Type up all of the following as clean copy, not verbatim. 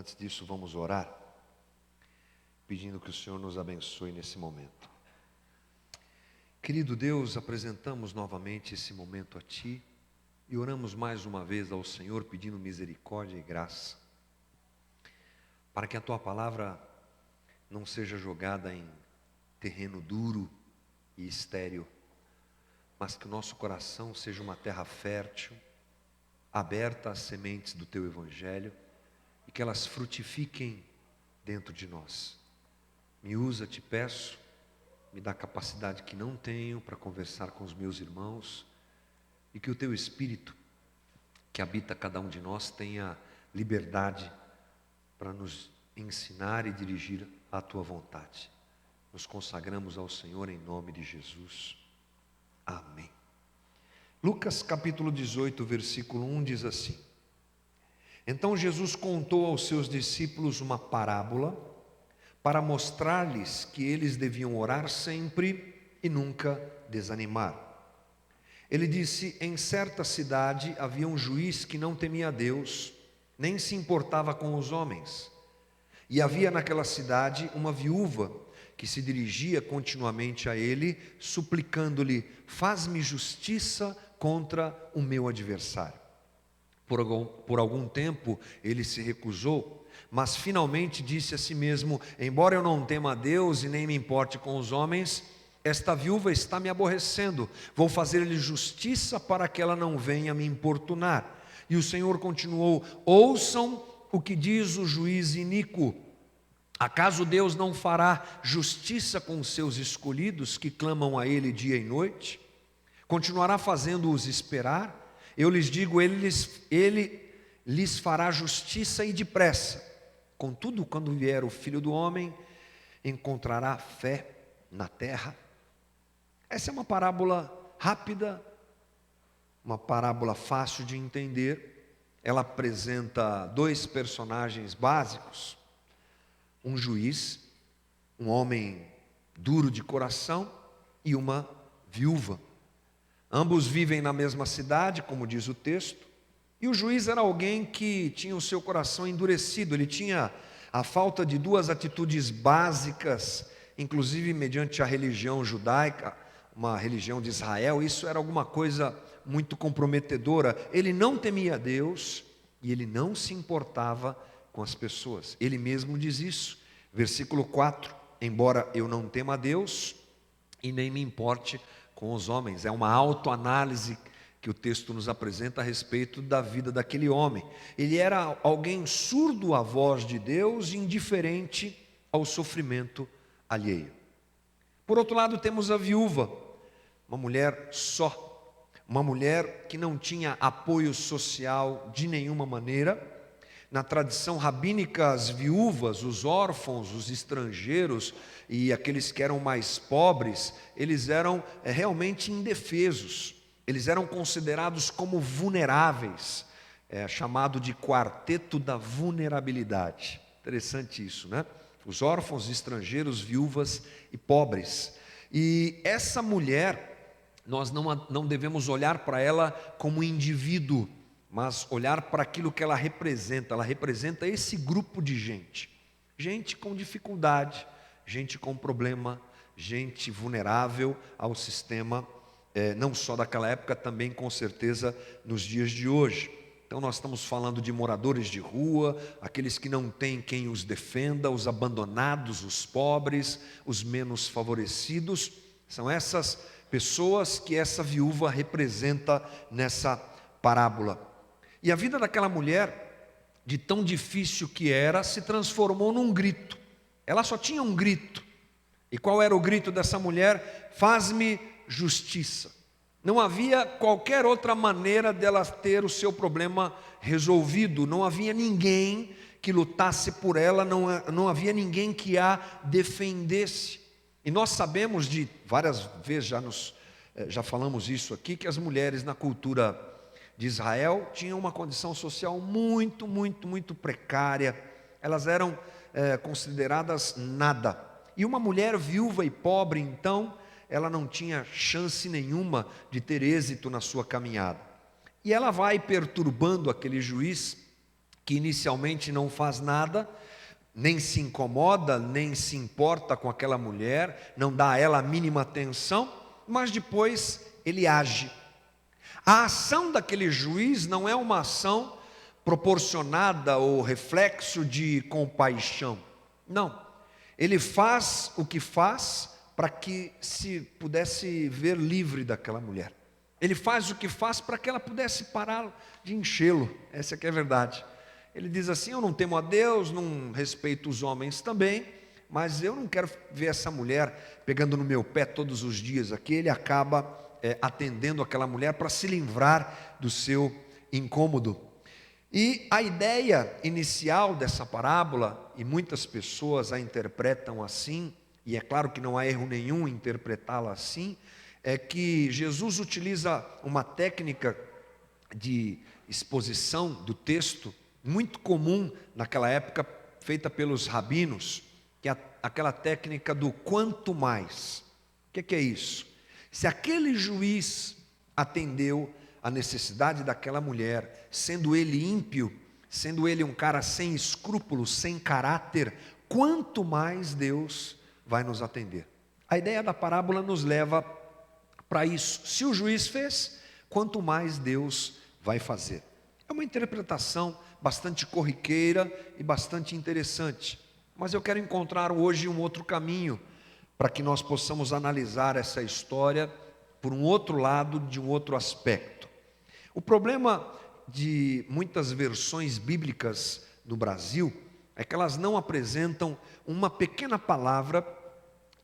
antes disso vamos orar, pedindo que o Senhor nos abençoe nesse momento. Querido Deus, apresentamos novamente esse momento a Ti e oramos mais uma vez ao Senhor pedindo misericórdia e graça, para que a Tua palavra não seja jogada em terreno duro e estéril, mas que o nosso coração seja uma terra fértil, aberta às sementes do Teu Evangelho e que elas frutifiquem dentro de nós. Me usa, te peço, me dá capacidade que não tenho para conversar com os meus irmãos e que o Teu Espírito, que habita cada um de nós, tenha liberdade para nos ensinar e dirigir à Tua vontade. Nos consagramos ao Senhor em nome de Jesus. Amém. Lucas capítulo 18, versículo 1 diz assim: Então Jesus contou aos seus discípulos uma parábola para mostrar-lhes que eles deviam orar sempre e nunca desanimar. Ele disse: Em certa cidade havia um juiz que não temia a Deus, nem se importava com os homens. E havia naquela cidade uma viúva que se dirigia continuamente a ele, suplicando-lhe: Faz-me justiça contra o meu adversário. Por algum tempo ele se recusou, mas finalmente disse a si mesmo: Embora eu não tema a Deus e nem me importe com os homens, esta viúva está me aborrecendo. Vou fazer-lhe justiça para que ela não venha me importunar. E o Senhor continuou: Ouçam o que diz o juiz iníquo. Acaso Deus não fará justiça com os seus escolhidos que clamam a Ele dia e noite? Continuará fazendo-os esperar? Eu lhes digo, ele lhes fará justiça e depressa. Contudo, quando vier o Filho do Homem, encontrará fé na terra? Essa é uma parábola rápida, uma parábola fácil de entender. Ela apresenta dois personagens básicos: um juiz, um homem duro de coração, e uma viúva. Ambos vivem na mesma cidade, como diz o texto, e o juiz era alguém que tinha o seu coração endurecido. Ele tinha a falta de duas atitudes básicas, inclusive mediante a religião judaica, uma religião de Israel. Isso era alguma coisa muito comprometedora. Ele não temia a Deus e ele não se importava com as pessoas. Ele mesmo diz isso, versículo 4: Embora eu não tema a Deus e nem me importe com os homens. É uma autoanálise que o texto nos apresenta a respeito da vida daquele homem. Ele era alguém surdo à voz de Deus, indiferente ao sofrimento alheio. Por outro lado, temos a viúva, uma mulher só, uma mulher que não tinha apoio social de nenhuma maneira. Na tradição rabínica, as viúvas, os órfãos, os estrangeiros e aqueles que eram mais pobres, eles eram realmente indefesos. Eles eram considerados como vulneráveis, chamado de quarteto da vulnerabilidade. Interessante isso, né? Os órfãos, estrangeiros, viúvas e pobres. E essa mulher, nós não devemos olhar para ela como indivíduo, mas olhar para aquilo que ela representa. Ela representa esse grupo de gente. Gente com dificuldade, gente com problema, gente vulnerável ao sistema, não só daquela época, também com certeza nos dias de hoje. Então nós estamos falando de moradores de rua, aqueles que não têm quem os defenda, os abandonados, os pobres, os menos favorecidos. São essas pessoas que essa viúva representa nessa parábola. E a vida daquela mulher, de tão difícil que era, se transformou num grito. Ela só tinha um grito. E qual era o grito dessa mulher? Faz-me justiça. Não havia qualquer outra maneira dela ter o seu problema resolvido. Não havia ninguém que lutasse por ela, não havia ninguém que a defendesse. E nós sabemos de várias vezes, já falamos isso aqui, que as mulheres na cultura de Israel tinham uma condição social muito, muito, muito precária. Elas eram consideradas nada. E uma mulher viúva e pobre, então, ela não tinha chance nenhuma de ter êxito na sua caminhada. E ela vai perturbando aquele juiz que inicialmente não faz nada, nem se incomoda, nem se importa com aquela mulher, não dá a ela a mínima atenção, mas depois ele age. A ação daquele juiz não é uma ação proporcionada ou reflexo de compaixão. Não. Ele faz o que faz para que se pudesse ver livre daquela mulher. Ele faz o que faz para que ela pudesse parar de enchê-lo. Essa que é a verdade. Ele diz assim: eu não temo a Deus, não respeito os homens também, mas eu não quero ver essa mulher pegando no meu pé todos os dias aqui. Ele acaba atendendo aquela mulher para se livrar do seu incômodo. E a ideia inicial dessa parábola, e muitas pessoas a interpretam assim, e é claro que não há erro nenhum em interpretá-la assim, é que Jesus utiliza uma técnica de exposição do texto muito comum naquela época, feita pelos rabinos, que é aquela técnica do quanto mais. O que é isso? Se aquele juiz atendeu a necessidade daquela mulher, sendo ele ímpio, sendo ele um cara sem escrúpulos, sem caráter, quanto mais Deus vai nos atender. A ideia da parábola nos leva para isso. Se o juiz fez, quanto mais Deus vai fazer. É uma interpretação bastante corriqueira e bastante interessante. Mas eu quero encontrar hoje um outro caminho para que nós possamos analisar essa história por um outro lado, de um outro aspecto. O problema de muitas versões bíblicas no Brasil é que elas não apresentam uma pequena palavra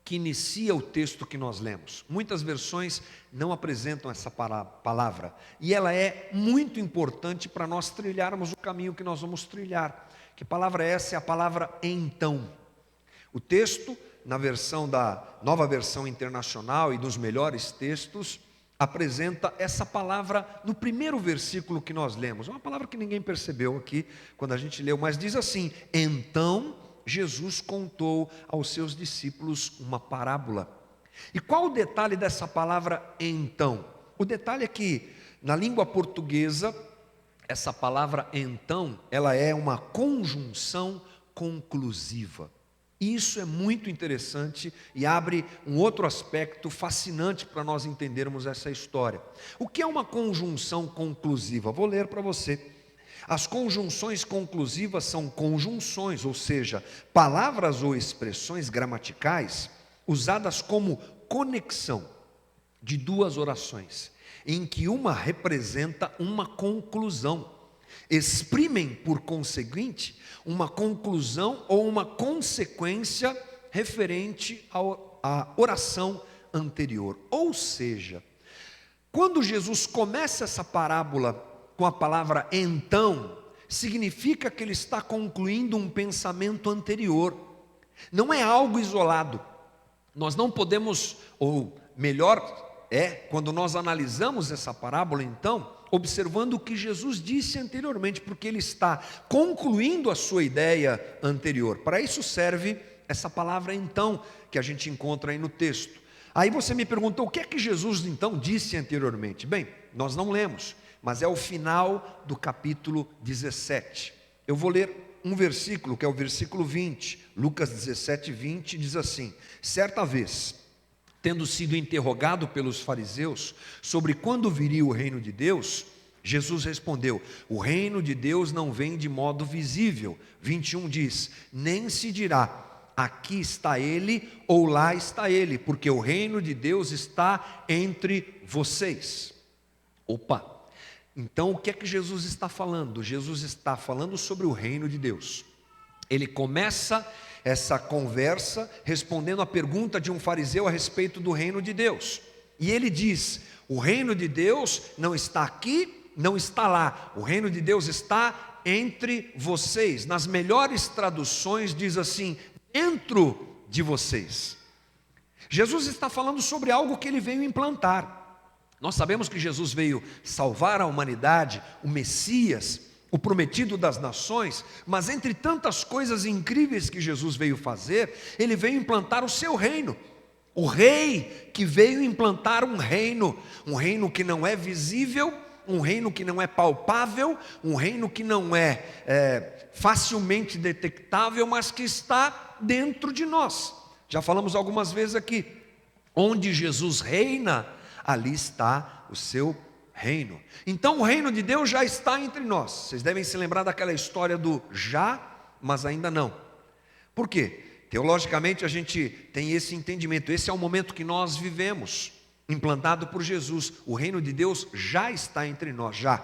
que inicia o texto que nós lemos. Muitas versões não apresentam essa palavra, e ela é muito importante para nós trilharmos o caminho que nós vamos trilhar. Que palavra é essa? É a palavra então. O texto, na versão da Nova Versão Internacional e dos melhores textos, apresenta essa palavra no primeiro versículo que nós lemos. É uma palavra que ninguém percebeu aqui quando a gente leu, mas diz assim: então Jesus contou aos seus discípulos uma parábola. E qual o detalhe dessa palavra então? O detalhe é que na língua portuguesa, essa palavra então, ela é uma conjunção conclusiva. Isso é muito interessante e abre um outro aspecto fascinante para nós entendermos essa história. O que é uma conjunção conclusiva? Vou ler para você. As conjunções conclusivas são conjunções, ou seja, palavras ou expressões gramaticais usadas como conexão de duas orações, em que uma representa uma conclusão. Exprimem, por conseguinte, uma conclusão ou uma consequência referente à oração anterior. Ou seja, quando Jesus começa essa parábola com a palavra então, significa que ele está concluindo um pensamento anterior. Não é algo isolado. Nós não podemos, ou melhor quando nós analisamos essa parábola então, observando o que Jesus disse anteriormente, porque ele está concluindo a sua ideia anterior. Para isso serve essa palavra então, que a gente encontra aí no texto. Aí você me perguntou, o que é que Jesus então disse anteriormente? Bem, nós não lemos, mas é o final do capítulo 17. Eu vou ler um versículo, que é o versículo 20, Lucas 17, 20, diz assim: certa vez, tendo sido interrogado pelos fariseus sobre quando viria o reino de Deus, Jesus respondeu: o reino de Deus não vem de modo visível. 21 diz: nem se dirá, aqui está ele ou lá está ele, porque o reino de Deus está entre vocês. Opa! Então o que é que Jesus está falando? Jesus está falando sobre o reino de Deus. Ele começa essa conversa respondendo a pergunta de um fariseu a respeito do reino de Deus. E ele diz: o reino de Deus não está aqui, não está lá. O reino de Deus está entre vocês. Nas melhores traduções diz assim: dentro de vocês. Jesus está falando sobre algo que ele veio implantar. Nós sabemos que Jesus veio salvar a humanidade, o Messias, o prometido das nações, mas entre tantas coisas incríveis que Jesus veio fazer, ele veio implantar o seu reino. O rei que veio implantar um reino que não é visível, um reino que não é palpável, um reino que não é facilmente detectável, mas que está dentro de nós. Já falamos algumas vezes aqui, onde Jesus reina, ali está o seu reino. Então o reino de Deus já está entre nós. Vocês devem se lembrar daquela história do já, mas ainda não. Por quê? Teologicamente a gente tem esse entendimento, esse é o momento que nós vivemos, implantado por Jesus. O reino de Deus já está entre nós, já.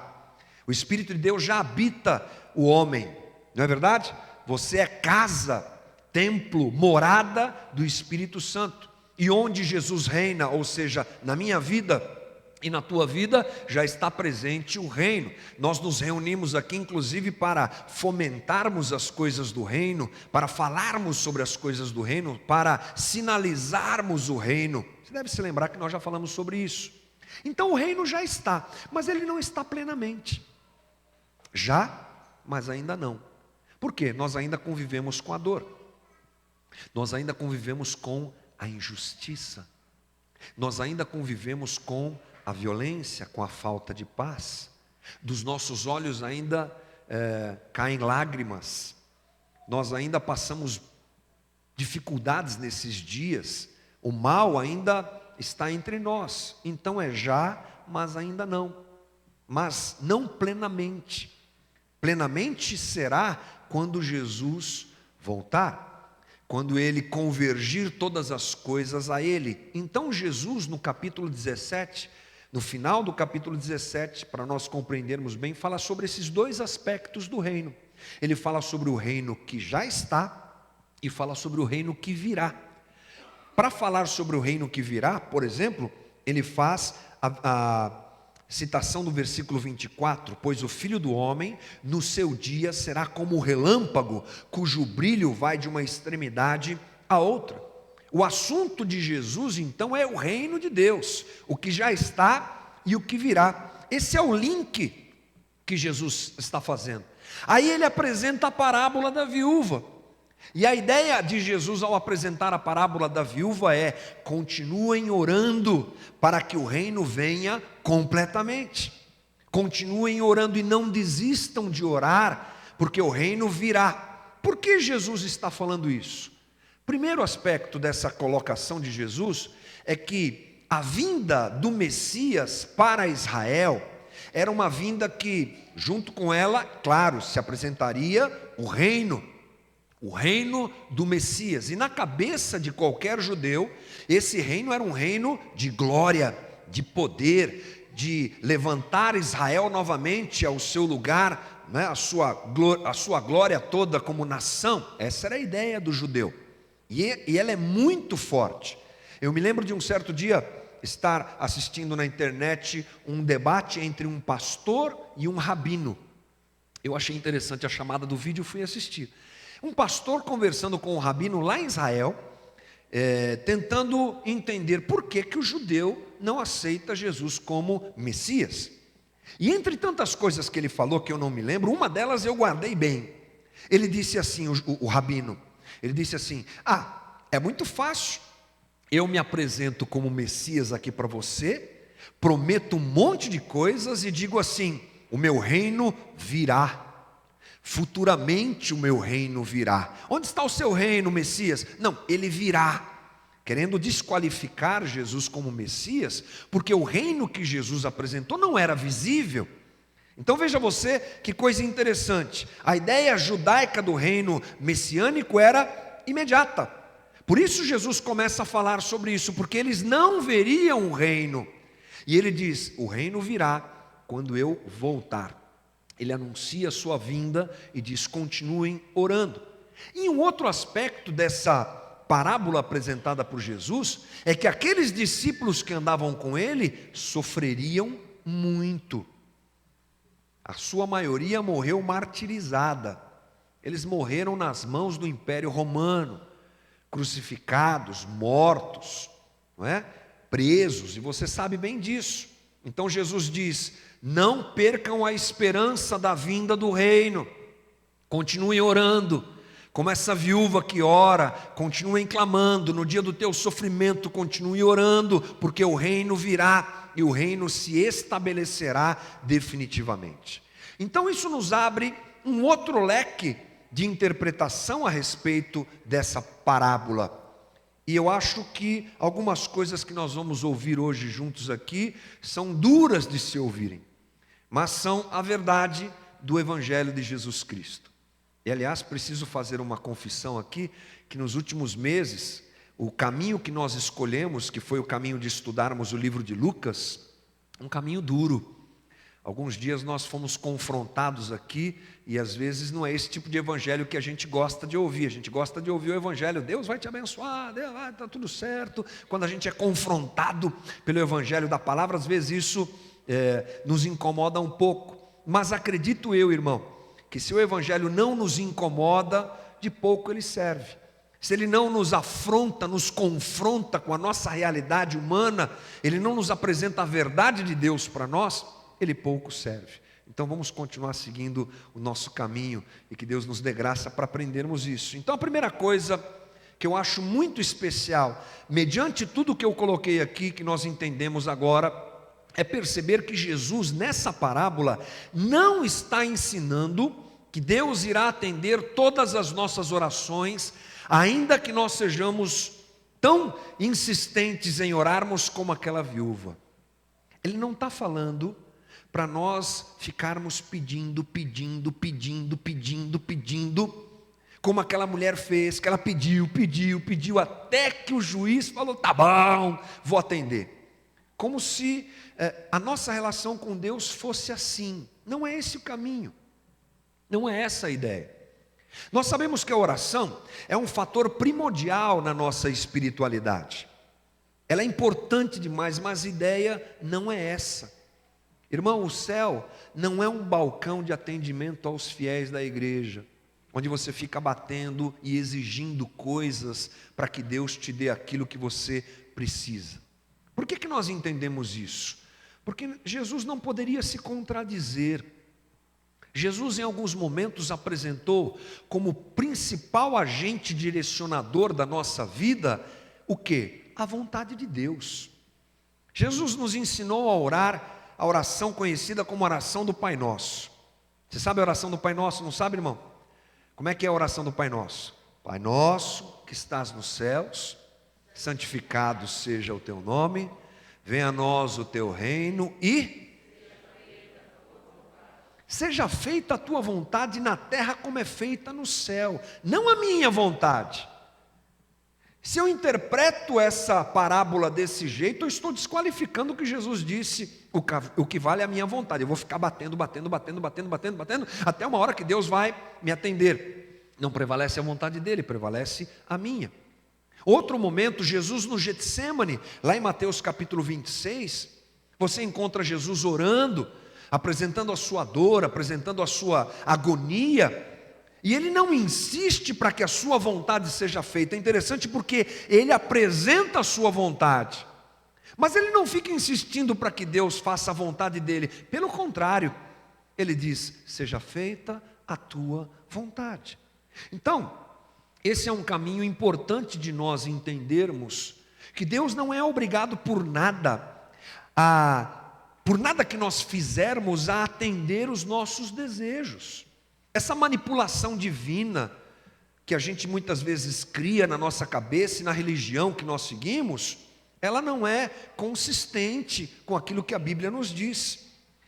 O Espírito de Deus já habita o homem, não é verdade? Você é casa, templo, morada do Espírito Santo. E onde Jesus reina, ou seja, na minha vida e na tua vida, já está presente o reino. Nós nos reunimos aqui inclusive para fomentarmos as coisas do reino, para falarmos sobre as coisas do reino, para sinalizarmos o reino. Você deve se lembrar que nós já falamos sobre isso. Então o reino já está, mas ele não está plenamente. Já, mas ainda não. Por quê? Nós ainda convivemos com a dor. Nós ainda convivemos com a injustiça. Nós ainda convivemos com a violência, com a falta de paz. Dos nossos olhos ainda caem lágrimas. Nós ainda passamos dificuldades nesses dias. O mal ainda está entre nós. Então é já, mas ainda não. Mas não plenamente. Plenamente será quando Jesus voltar, quando ele convergir todas as coisas a ele. Então Jesus, no capítulo 17, no final do capítulo 17, para nós compreendermos bem, fala sobre esses dois aspectos do reino. Ele fala sobre o reino que já está e fala sobre o reino que virá. Para falar sobre o reino que virá, por exemplo, ele faz a citação do versículo 24, pois o Filho do Homem no seu dia será como o relâmpago, cujo brilho vai de uma extremidade à outra. O assunto de Jesus então é o reino de Deus, o que já está e o que virá. Esse é o link que Jesus está fazendo. Aí ele apresenta a parábola da viúva. E a ideia de Jesus ao apresentar a parábola da viúva é: continuem orando para que o reino venha completamente. Continuem orando e não desistam de orar, porque o reino virá. Por que Jesus está falando isso? Primeiro aspecto dessa colocação de Jesus é que a vinda do Messias para Israel era uma vinda que, junto com ela, claro, se apresentaria o reino do Messias. E na cabeça de qualquer judeu, esse reino era um reino de glória, de poder, de levantar Israel novamente ao seu lugar, né, a sua glória toda como nação. Essa era a ideia do judeu. E ela é muito forte. Eu me lembro de um certo dia estar assistindo na internet um debate entre um pastor e um rabino. Eu achei interessante a chamada do vídeo e fui assistir. Um pastor conversando com um rabino lá em Israel, tentando entender por que o judeu não aceita Jesus como Messias. E entre tantas coisas que ele falou que eu não me lembro, uma delas eu guardei bem. Ele disse assim, o rabino, ele disse assim: é muito fácil, eu me apresento como Messias aqui para você, prometo um monte de coisas e digo assim: o meu reino virá. Futuramente o meu reino virá. Onde está o seu reino, Messias? Não, ele virá. Querendo desqualificar Jesus como Messias, porque o reino que Jesus apresentou não era visível. Então veja você que coisa interessante. A ideia judaica do reino messiânico era imediata. Por isso Jesus começa a falar sobre isso, porque eles não veriam o reino. E ele diz: o reino virá quando eu voltar. Ele anuncia a sua vinda e diz: continuem orando. E um outro aspecto dessa parábola apresentada por Jesus é que aqueles discípulos que andavam com ele sofreriam muito. A sua maioria morreu martirizada. Eles morreram nas mãos do Império Romano, crucificados, mortos, não é? Presos, e você sabe bem disso. Então Jesus diz: não percam a esperança da vinda do reino, continuem orando, como essa viúva que ora, continuem clamando, no dia do teu sofrimento continue orando, porque o reino virá. e o reino se estabelecerá definitivamente. Então isso nos abre um outro leque de interpretação a respeito dessa parábola. E eu acho que algumas coisas que nós vamos ouvir hoje juntos aqui são duras de se ouvirem, mas são a verdade do Evangelho de Jesus Cristo. E aliás, preciso fazer uma confissão aqui, que nos últimos meses, o caminho que nós escolhemos, que foi o caminho de estudarmos o livro de Lucas, um caminho duro. Alguns dias nós fomos confrontados aqui, e às vezes não é esse tipo de evangelho que a gente gosta de ouvir. A gente gosta de ouvir o evangelho, Deus vai te abençoar, Deus vai, está tudo certo. Quando a gente é confrontado pelo evangelho da palavra, às vezes isso nos incomoda um pouco. Mas acredito eu, irmão, que se o evangelho não nos incomoda, de pouco ele serve. Se ele não nos afronta, nos confronta com a nossa realidade humana, ele não nos apresenta a verdade de Deus para nós, ele pouco serve. Então vamos continuar seguindo o nosso caminho e que Deus nos dê graça para aprendermos isso. Então a primeira coisa que eu acho muito especial, mediante tudo que eu coloquei aqui, que nós entendemos agora, é perceber que Jesus nessa parábola não está ensinando que Deus irá atender todas as nossas orações, ainda que nós sejamos tão insistentes em orarmos como aquela viúva. Ele não está falando para nós ficarmos pedindo, como aquela mulher fez, que ela pediu, até que o juiz falou, tá bom, vou atender. Como se a nossa relação com Deus fosse assim. Não é esse o caminho, não é essa a ideia. Nós sabemos que a oração é um fator primordial na nossa espiritualidade. Ela é importante demais, mas a ideia não é essa. Irmão, o céu não é um balcão de atendimento aos fiéis da igreja, onde você fica batendo e exigindo coisas para que Deus te dê aquilo que você precisa. Por que nós entendemos isso? Porque Jesus não poderia se contradizer. Jesus em alguns momentos apresentou como principal agente direcionador da nossa vida, o quê? A vontade de Deus. Jesus nos ensinou a orar a oração conhecida como oração do Pai Nosso. Você sabe a oração do Pai Nosso, não sabe, irmão? Como é que é a oração do Pai Nosso? Pai nosso que estás nos céus, santificado seja o teu nome, venha a nós o teu reino e seja feita a tua vontade na terra como é feita no céu, não a minha vontade. Se eu interpreto essa parábola desse jeito, eu estou desqualificando o que Jesus disse, o que vale é a minha vontade. Eu vou ficar batendo, até uma hora que Deus vai me atender. Não prevalece a vontade dele, prevalece a minha. Outro momento, Jesus no Getsêmani, lá em Mateus capítulo 26, você encontra Jesus orando, apresentando a sua dor, apresentando a sua agonia, e ele não insiste para que a sua vontade seja feita. É interessante porque ele apresenta a sua vontade, mas ele não fica insistindo para que Deus faça a vontade dele. Pelo contrário, ele diz, seja feita a tua vontade. Então, esse é um caminho importante de nós entendermos, que Deus não é obrigado por nada que nós fizermos a atender os nossos desejos. Essa manipulação divina que a gente muitas vezes cria na nossa cabeça e na religião que nós seguimos, ela não é consistente com aquilo que a Bíblia nos diz.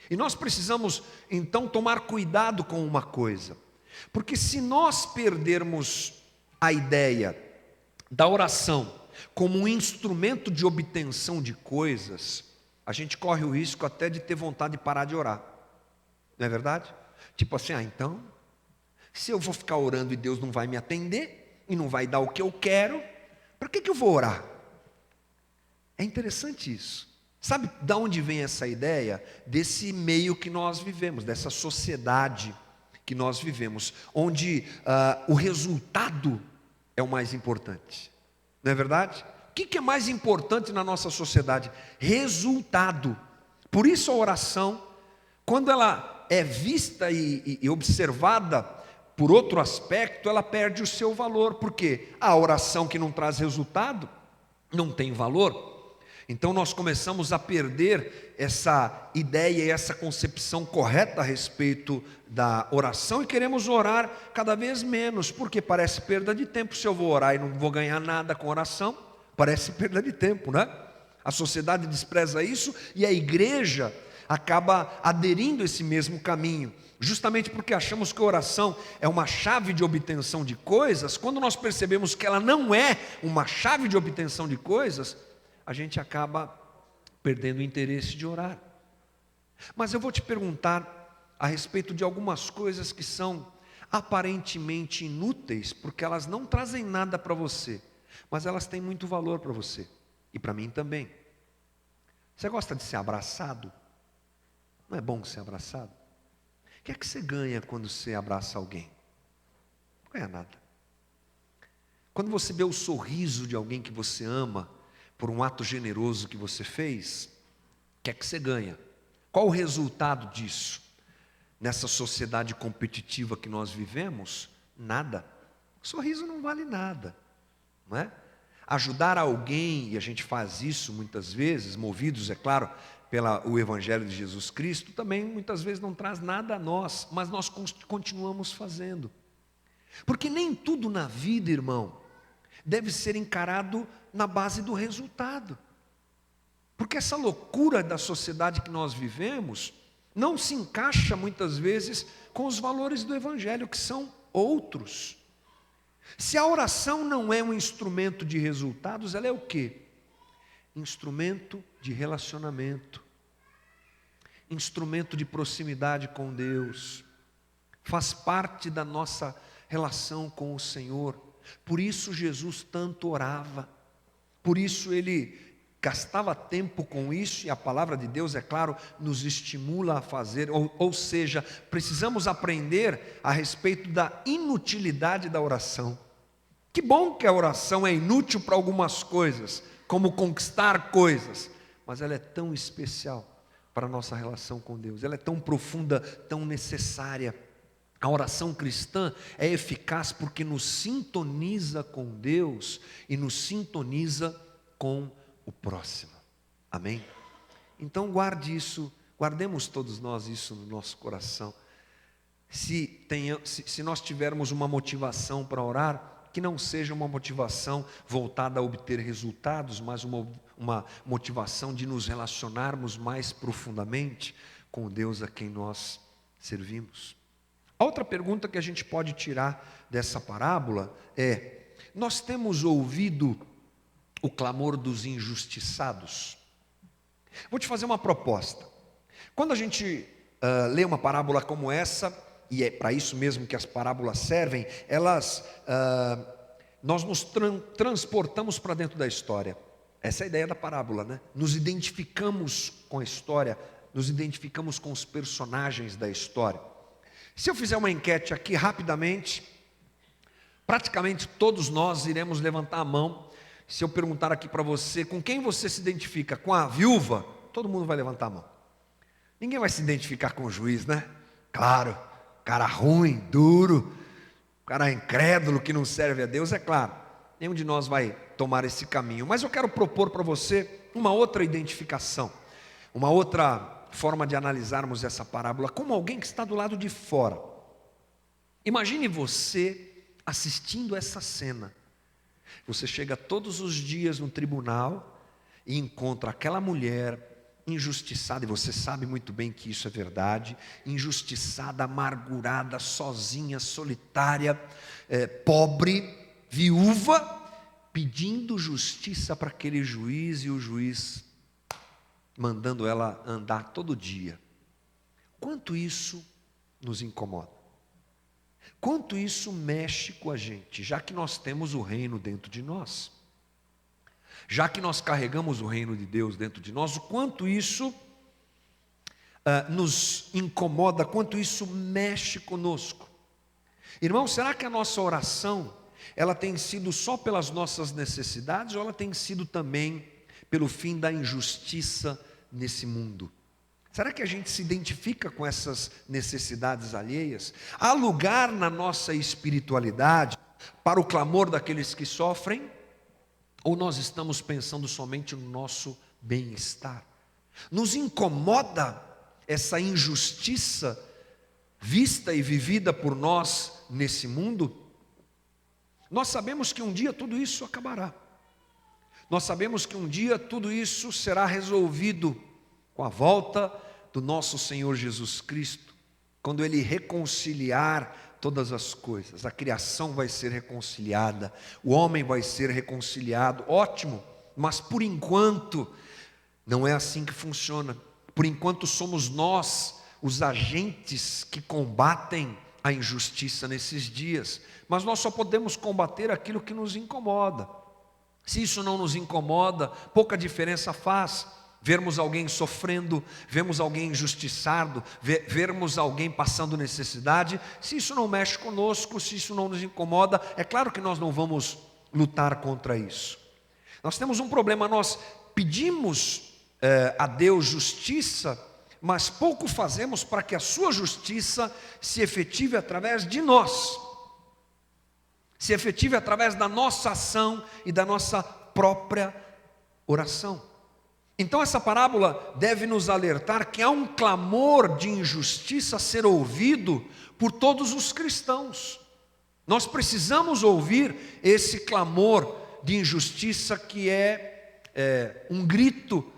E nós precisamos então tomar cuidado com uma coisa, porque se nós perdermos a ideia da oração como um instrumento de obtenção de coisas, a gente corre o risco até de ter vontade de parar de orar, não é verdade? Tipo assim, então, se eu vou ficar orando e Deus não vai me atender, e não vai dar o que eu quero, para que eu vou orar? É interessante isso. Sabe de onde vem essa ideia? Desse meio que nós vivemos, dessa sociedade que nós vivemos, onde o resultado é o mais importante, não é verdade? O que é mais importante na nossa sociedade? Resultado. Por isso a oração, quando ela é vista e observada por outro aspecto, ela perde o seu valor, porque a oração que não traz resultado não tem valor. Então nós começamos a perder essa ideia e essa concepção correta a respeito da oração e queremos orar cada vez menos, porque parece perda de tempo. Se eu vou orar e não vou ganhar nada com oração, parece perda de tempo, né? A sociedade despreza isso e a igreja acaba aderindo a esse mesmo caminho, justamente porque achamos que a oração é uma chave de obtenção de coisas. Quando nós percebemos que ela não é uma chave de obtenção de coisas, a gente acaba perdendo o interesse de orar. Mas eu vou te perguntar a respeito de algumas coisas que são aparentemente inúteis, porque elas não trazem nada para você, mas elas têm muito valor para você, e para mim também. Você gosta de ser abraçado? Não é bom ser abraçado? O que é que você ganha quando você abraça alguém? Não ganha nada. Quando você vê o sorriso de alguém que você ama, por um ato generoso que você fez, o que é que você ganha? Qual o resultado disso? Nessa sociedade competitiva que nós vivemos, nada. O sorriso não vale nada, não é? Ajudar alguém, e a gente faz isso muitas vezes, movidos, é claro, pelo Evangelho de Jesus Cristo, também muitas vezes não traz nada a nós, mas nós continuamos fazendo. Porque nem tudo na vida, irmão, deve ser encarado na base do resultado. Porque essa loucura da sociedade que nós vivemos não se encaixa muitas vezes com os valores do Evangelho, que são outros. Se a oração não é um instrumento de resultados, ela é o quê? Instrumento de relacionamento, instrumento de proximidade com Deus, faz parte da nossa relação com o Senhor. Por isso Jesus tanto orava, por isso ele gastava tempo com isso, e a palavra de Deus, é claro, nos estimula a fazer, ou seja, precisamos aprender a respeito da inutilidade da oração. Que bom que a oração é inútil para algumas coisas, como conquistar coisas, mas ela é tão especial para a nossa relação com Deus, ela é tão profunda, tão necessária. A oração cristã é eficaz porque nos sintoniza com Deus e nos sintoniza com o próximo. Amém? Então guarde isso, guardemos todos nós isso no nosso coração. Se nós tivermos uma motivação para orar, que não seja uma motivação voltada a obter resultados, mas uma motivação de nos relacionarmos mais profundamente com o Deus a quem nós servimos. A outra pergunta que a gente pode tirar dessa parábola é: nós temos ouvido o clamor dos injustiçados? Vou te fazer uma proposta. Quando a gente lê uma parábola como essa, e é para isso mesmo que as parábolas servem, nós nos transportamos para dentro da história. Essa é a ideia da parábola, né? Nos identificamos com a história, nos identificamos com os personagens da história. Se eu fizer uma enquete aqui rapidamente, praticamente todos nós iremos levantar a mão. Se eu perguntar aqui para você, com quem você se identifica? Com a viúva? Todo mundo vai levantar a mão. Ninguém vai se identificar com o juiz, né? Claro, cara ruim, duro, cara incrédulo que não serve a Deus, é claro. Nenhum de nós vai tomar esse caminho. Mas eu quero propor para você uma outra identificação, uma outra forma de analisarmos essa parábola, como alguém que está do lado de fora. Imagine você assistindo essa cena. Você chega todos os dias no tribunal e encontra aquela mulher injustiçada, e você sabe muito bem que isso é verdade, injustiçada, amargurada, sozinha, solitária, pobre, viúva, pedindo justiça para aquele juiz, e o juiz mandando ela andar todo dia. Quanto isso nos incomoda? Quanto isso mexe com a gente, já que nós temos o reino dentro de nós, já que nós carregamos o reino de Deus dentro de nós, o quanto isso nos incomoda, quanto isso mexe conosco. Irmão, será que a nossa oração, ela tem sido só pelas nossas necessidades, ou ela tem sido também pelo fim da injustiça nesse mundo? Será que a gente se identifica com essas necessidades alheias? Há lugar na nossa espiritualidade para o clamor daqueles que sofrem? Ou nós estamos pensando somente no nosso bem-estar. Nos incomoda essa injustiça vista e vivida por nós nesse mundo? Nós sabemos que um dia tudo isso acabará. Nós sabemos que um dia tudo isso será resolvido com a volta do nosso Senhor Jesus Cristo, quando Ele reconciliar todas as coisas. A criação vai ser reconciliada, o homem vai ser reconciliado, ótimo, mas por enquanto não é assim que funciona. Por enquanto somos nós os agentes que combatem a injustiça nesses dias, mas nós só podemos combater aquilo que nos incomoda. Se isso não nos incomoda, pouca diferença faz vermos alguém sofrendo, vermos alguém injustiçado, vermos alguém passando necessidade. Se isso não mexe conosco, se isso não nos incomoda, é claro que nós não vamos lutar contra isso. Nós temos um problema, nós pedimos a Deus justiça, mas pouco fazemos para que a sua justiça se efetive através de nós, se efetive através da nossa ação e da nossa própria oração. Então essa parábola deve nos alertar que há um clamor de injustiça a ser ouvido por todos os cristãos. Nós precisamos ouvir esse clamor de injustiça que é um grito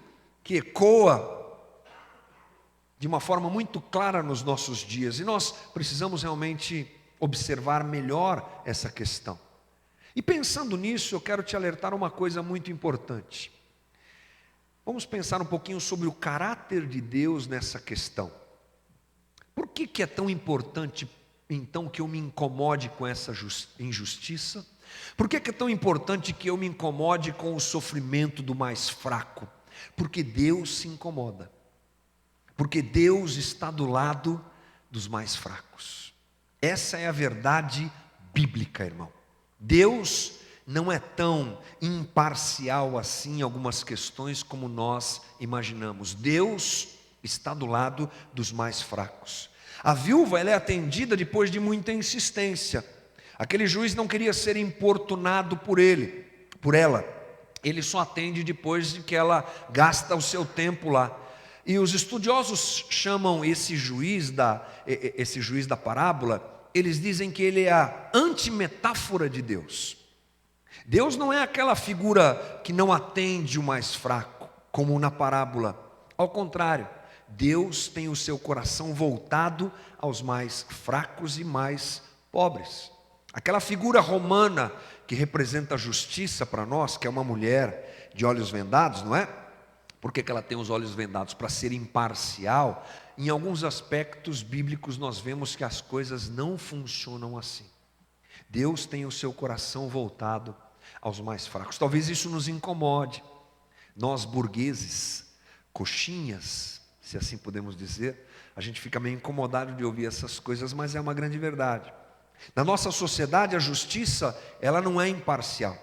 que ecoa de uma forma muito clara nos nossos dias, e nós precisamos realmente observar melhor essa questão. E pensando nisso, eu quero te alertar uma coisa muito importante. Vamos pensar um pouquinho sobre o caráter de Deus nessa questão. Por que é tão importante, então, que eu me incomode com essa injustiça? Por que é tão importante que eu me incomode com o sofrimento do mais fraco? Porque Deus se incomoda. Porque Deus está do lado dos mais fracos. Essa é a verdade bíblica, irmão. Deus não é tão imparcial assim em algumas questões como nós imaginamos. Deus está do lado dos mais fracos. A viúva, ela é atendida depois de muita insistência. Aquele juiz não queria ser importunado por ela. Ele só atende depois de que ela gasta o seu tempo lá. E os estudiosos chamam esse juiz da parábola, eles dizem que ele é a antimetáfora de Deus. Deus não é aquela figura que não atende o mais fraco, como na parábola. Ao contrário, Deus tem o seu coração voltado aos mais fracos e mais pobres. Aquela figura romana que representa a justiça para nós, que é uma mulher de olhos vendados, não é? Por que ela tem os olhos vendados? Para ser imparcial. Em alguns aspectos bíblicos nós vemos que as coisas não funcionam assim. Deus tem o seu coração voltado aos mais fracos. Talvez isso nos incomode. Nós burgueses, coxinhas, se assim podemos dizer, a gente fica meio incomodado de ouvir essas coisas, mas é uma grande verdade. Na nossa sociedade a justiça, ela não é imparcial,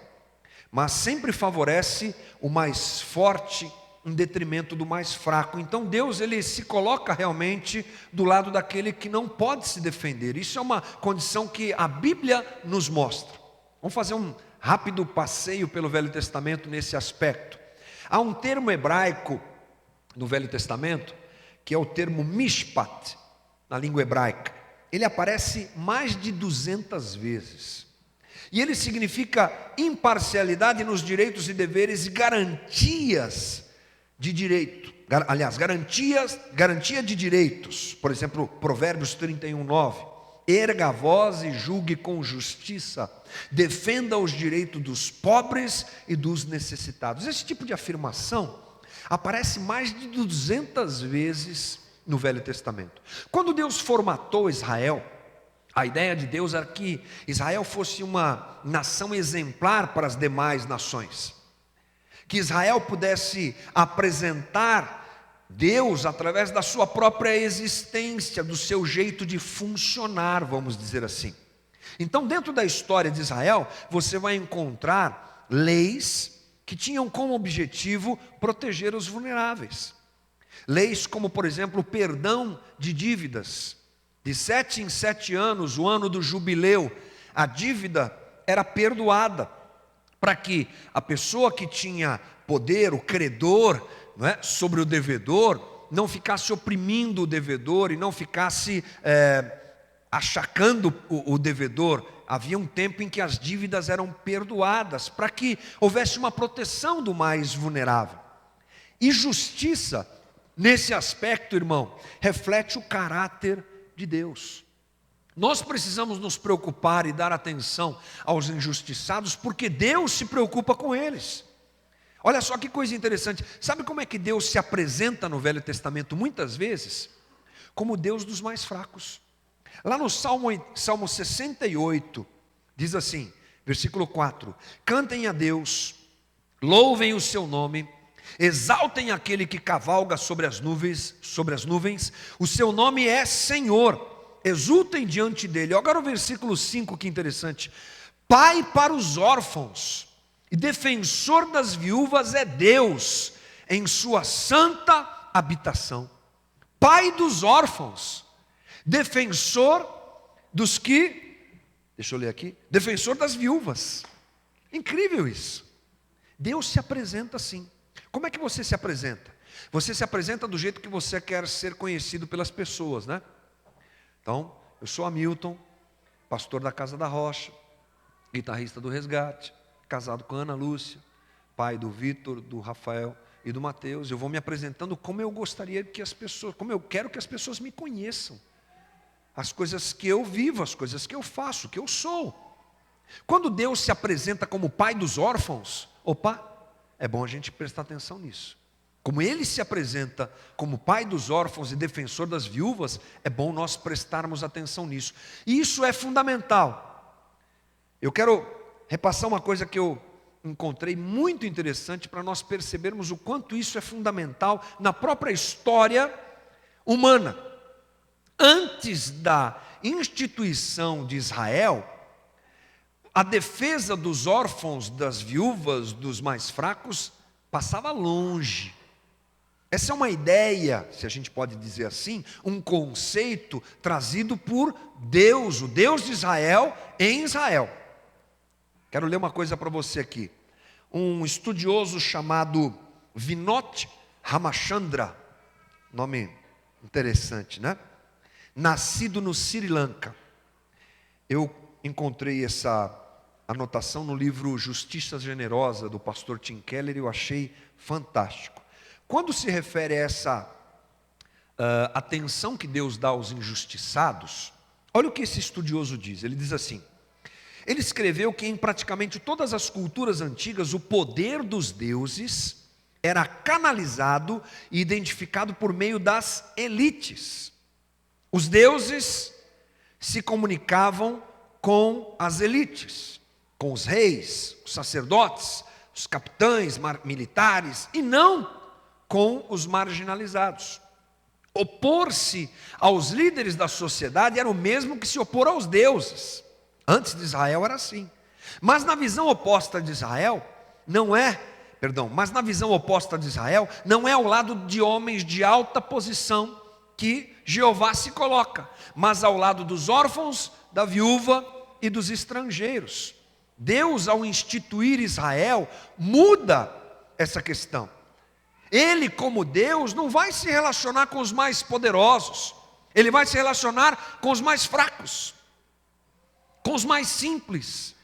mas sempre favorece o mais forte em detrimento do mais fraco. Então Deus, ele se coloca realmente do lado daquele que não pode se defender. Isso é uma condição que a Bíblia nos mostra. Vamos fazer um rápido passeio pelo Velho Testamento nesse aspecto. Há um termo hebraico no Velho Testamento, que é o termo mishpat, na língua hebraica. Ele aparece mais de 200 vezes. E ele significa imparcialidade nos direitos e deveres e garantias de direito. Aliás, garantia de direitos. Por exemplo, Provérbios 31:9. Erga a voz e julgue com justiça. Defenda os direitos dos pobres e dos necessitados. Esse tipo de afirmação aparece mais de 200 vezes no Velho Testamento. Quando Deus formatou Israel, a ideia de Deus era que Israel fosse uma nação exemplar para as demais nações. Que Israel pudesse apresentar Deus através da sua própria existência, do seu jeito de funcionar, vamos dizer assim. Então, dentro da história de Israel, você vai encontrar leis que tinham como objetivo proteger os vulneráveis. Leis como, por exemplo, o perdão de dívidas. De 7 em 7 anos, o ano do jubileu, a dívida era perdoada. para que a pessoa que tinha poder, o credor, não é, sobre o devedor, não ficasse oprimindo o devedor e não ficasse achacando o devedor. Havia um tempo em que as dívidas eram perdoadas, para que houvesse uma proteção do mais vulnerável. E justiça, nesse aspecto, irmão, reflete o caráter de Deus. Nós precisamos nos preocupar e dar atenção aos injustiçados, porque Deus se preocupa com eles. Olha só que coisa interessante. Sabe como é que Deus se apresenta no Velho Testamento muitas vezes? Como Deus dos mais fracos. Lá no Salmo 68, diz assim, versículo 4: cantem a Deus, louvem o seu nome, exaltem aquele que cavalga sobre as nuvens, o seu nome é Senhor, exultem diante dele. Agora o versículo 5, que interessante: Pai para os órfãos e defensor das viúvas é Deus em sua santa habitação. Pai dos órfãos, defensor dos que, deixa eu ler aqui, defensor das viúvas. Incrível isso. Deus se apresenta assim. Como é que você se apresenta? Você se apresenta do jeito que você quer ser conhecido pelas pessoas, né? Então, eu sou Hamilton, pastor da Casa da Rocha, guitarrista do Resgate, casado com a Ana Lúcia, pai do Vitor, do Rafael e do Mateus. Eu vou me apresentando como eu gostaria que as pessoas, como eu quero que as pessoas me conheçam. As coisas que eu vivo, as coisas que eu faço, que eu sou. Quando Deus se apresenta como pai dos órfãos, opa, é bom a gente prestar atenção nisso. Como Ele se apresenta como pai dos órfãos e defensor das viúvas, é bom nós prestarmos atenção nisso. E isso é fundamental. Eu quero repassar uma coisa que eu encontrei muito interessante para nós percebermos o quanto isso é fundamental na própria história humana. Antes da instituição de Israel, a defesa dos órfãos, das viúvas, dos mais fracos, passava longe. Essa é uma ideia, se a gente pode dizer assim, um conceito trazido por Deus, o Deus de Israel, em Israel. Quero ler uma coisa para você aqui. Um estudioso chamado Vinod Ramachandra, nome interessante, né? Nascido no Sri Lanka. Eu encontrei essa anotação no livro Justiça Generosa, do pastor Tim Keller, e eu achei fantástico. Quando se refere a essa atenção que Deus dá aos injustiçados, olha o que esse estudioso diz. Ele diz assim: ele escreveu que em praticamente todas as culturas antigas o poder dos deuses era canalizado e identificado por meio das elites. Os deuses se comunicavam com as elites, com os reis, os sacerdotes, os capitães militares, e não com os marginalizados. Opor-se aos líderes da sociedade era o mesmo que se opor aos deuses. Antes de Israel era assim. Mas na visão oposta de Israel, não é ao lado de homens de alta posição que Jeová se coloca, mas ao lado dos órfãos, da viúva e dos estrangeiros. Deus, ao instituir Israel, muda essa questão. Ele, como Deus, não vai se relacionar com os mais poderosos. Ele vai se relacionar com os mais fracos, com os mais simples,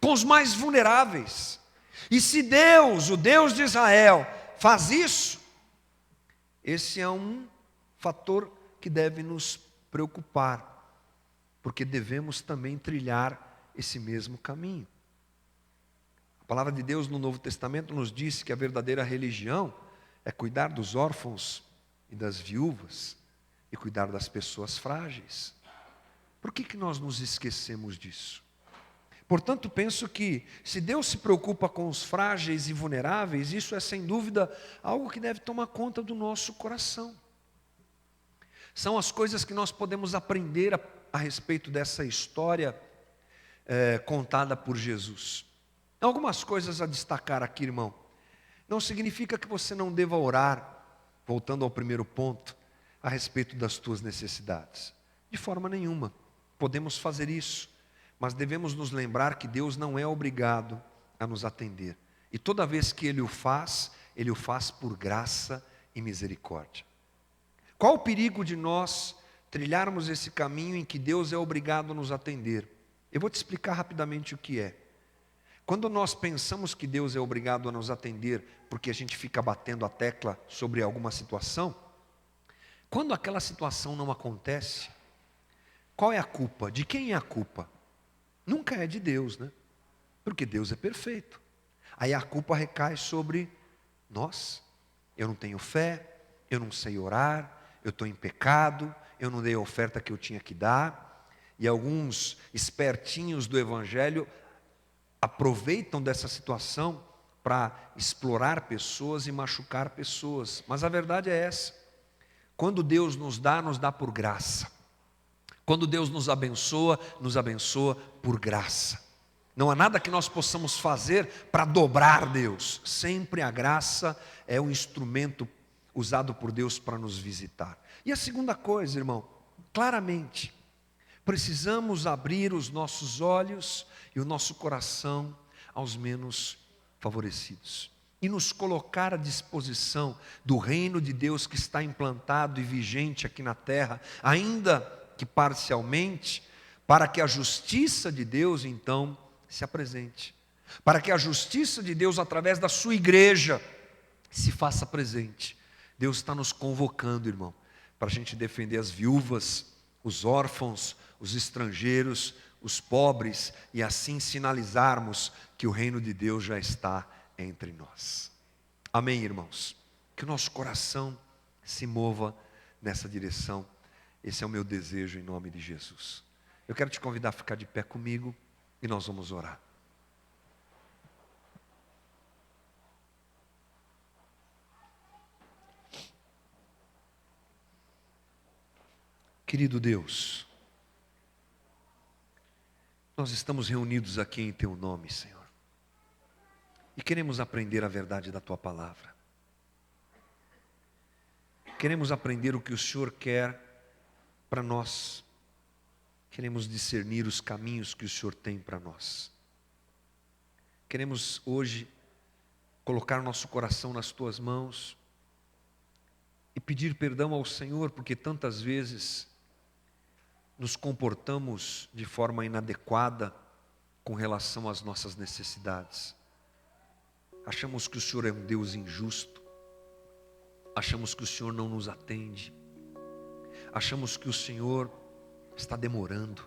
com os mais vulneráveis. E se Deus, o Deus de Israel, faz isso, esse é um fator que deve nos preocupar, porque devemos também trilhar esse mesmo caminho. A palavra de Deus no Novo Testamento nos diz que a verdadeira religião é cuidar dos órfãos e das viúvas e cuidar das pessoas frágeis. Por que nós nos esquecemos disso? Portanto, penso que se Deus se preocupa com os frágeis e vulneráveis, isso é sem dúvida algo que deve tomar conta do nosso coração. São as coisas que nós podemos aprender a respeito dessa história contada por Jesus. Algumas coisas a destacar aqui, irmão. Não significa que você não deva orar, voltando ao primeiro ponto, a respeito das tuas necessidades. De forma nenhuma. Podemos fazer isso, mas devemos nos lembrar que Deus não é obrigado a nos atender. E toda vez que Ele o faz por graça e misericórdia. Qual o perigo de nós trilharmos esse caminho em que Deus é obrigado a nos atender? Eu vou te explicar rapidamente o que é. Quando nós pensamos que Deus é obrigado a nos atender porque a gente fica batendo a tecla sobre alguma situação, quando aquela situação não acontece, qual é a culpa? De quem é a culpa? Nunca é de Deus, né? Porque Deus é perfeito. Aí a culpa recai sobre nós. Eu não tenho fé, eu não sei orar, eu estou em pecado, eu não dei a oferta que eu tinha que dar. E alguns espertinhos do Evangelho aproveitam dessa situação para explorar pessoas e machucar pessoas. Mas a verdade é essa. Quando Deus nos dá por graça. Quando Deus nos abençoa por graça. Não há nada que nós possamos fazer para dobrar Deus. Sempre a graça é um instrumento usado por Deus para nos visitar. E a segunda coisa, irmão, claramente, precisamos abrir os nossos olhos e o nosso coração aos menos favorecidos. E nos colocar à disposição do reino de Deus que está implantado e vigente aqui na terra, ainda que parcialmente, para que a justiça de Deus, então, se apresente. Para que a justiça de Deus, através da sua igreja, se faça presente. Deus está nos convocando, irmão, para a gente defender as viúvas, os órfãos, os estrangeiros, os pobres, e assim sinalizarmos que o reino de Deus já está entre nós. Amém, irmãos? Que o nosso coração se mova nessa direção. Esse é o meu desejo em nome de Jesus. Eu quero te convidar a ficar de pé comigo e nós vamos orar. Querido Deus, nós estamos reunidos aqui em Teu nome, Senhor, e queremos aprender a verdade da Tua palavra. Queremos aprender o que o Senhor quer para nós. Queremos discernir os caminhos que o Senhor tem para nós. Queremos hoje colocar nosso coração nas Tuas mãos e pedir perdão ao Senhor, porque tantas vezes nos comportamos de forma inadequada com relação às nossas necessidades. Achamos que o Senhor é um Deus injusto. Achamos que o Senhor não nos atende. Achamos que o Senhor está demorando.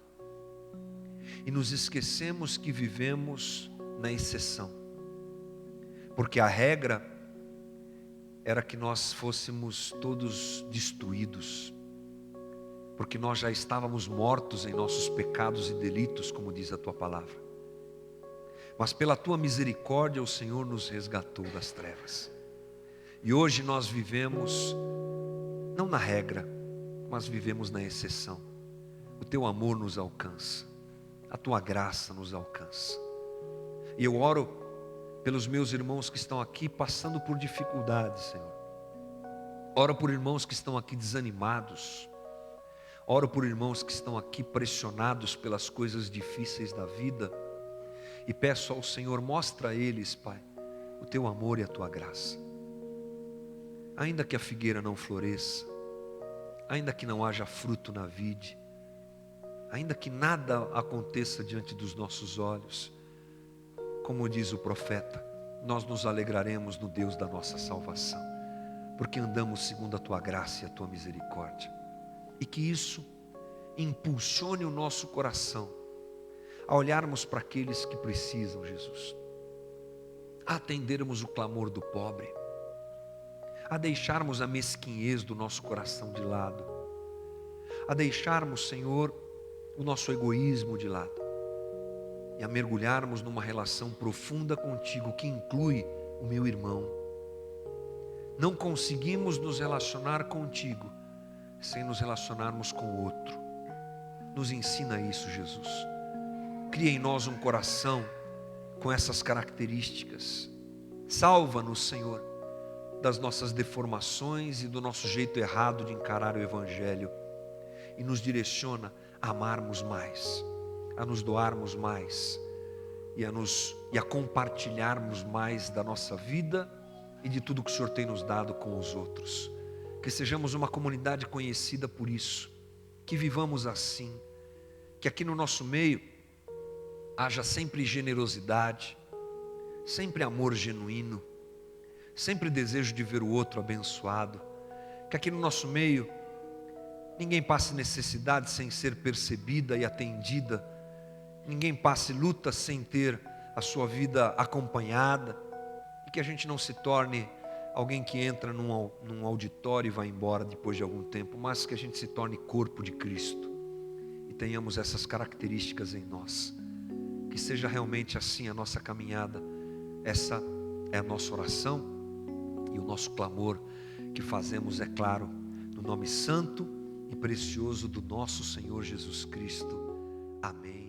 E nos esquecemos que vivemos na exceção. Porque a regra era que nós fôssemos todos destruídos. Porque nós já estávamos mortos em nossos pecados e delitos, como diz a Tua palavra. Mas pela Tua misericórdia o Senhor nos resgatou das trevas. E hoje nós vivemos, não na regra, mas vivemos na exceção. O Teu amor nos alcança, a Tua graça nos alcança. E eu oro pelos meus irmãos que estão aqui passando por dificuldades, Senhor. Oro por irmãos que estão aqui desanimados. Oro por irmãos que estão aqui pressionados pelas coisas difíceis da vida. E peço ao Senhor, mostra a eles, Pai, o Teu amor e a Tua graça. Ainda que a figueira não floresça, ainda que não haja fruto na vide, ainda que nada aconteça diante dos nossos olhos, como diz o profeta, nós nos alegraremos no Deus da nossa salvação, porque andamos segundo a Tua graça e a Tua misericórdia. E que isso impulsione o nosso coração a olharmos para aqueles que precisam, Jesus, a atendermos o clamor do pobre, a deixarmos a mesquinhez do nosso coração de lado, a deixarmos, Senhor, o nosso egoísmo de lado e a mergulharmos numa relação profunda contigo que inclui o meu irmão. Não conseguimos nos relacionar contigo sem nos relacionarmos com o outro. Nos ensina isso, Jesus. Cria em nós um coração com essas características. Salva-nos, Senhor, das nossas deformações e do nosso jeito errado de encarar o Evangelho. E nos direciona a amarmos mais, a nos doarmos mais e a compartilharmos mais da nossa vida e de tudo que o Senhor tem nos dado com os outros. Que sejamos uma comunidade conhecida por isso, que vivamos assim, que aqui no nosso meio haja sempre generosidade, sempre amor genuíno, sempre desejo de ver o outro abençoado, que aqui no nosso meio ninguém passe necessidade sem ser percebida e atendida, ninguém passe luta sem ter a sua vida acompanhada, e que a gente não se torne alguém que entra num auditório e vai embora depois de algum tempo, mas que a gente se torne corpo de Cristo e tenhamos essas características em nós. Que seja realmente assim a nossa caminhada. Essa é a nossa oração e o nosso clamor que fazemos, é claro, no nome santo e precioso do nosso Senhor Jesus Cristo. Amém.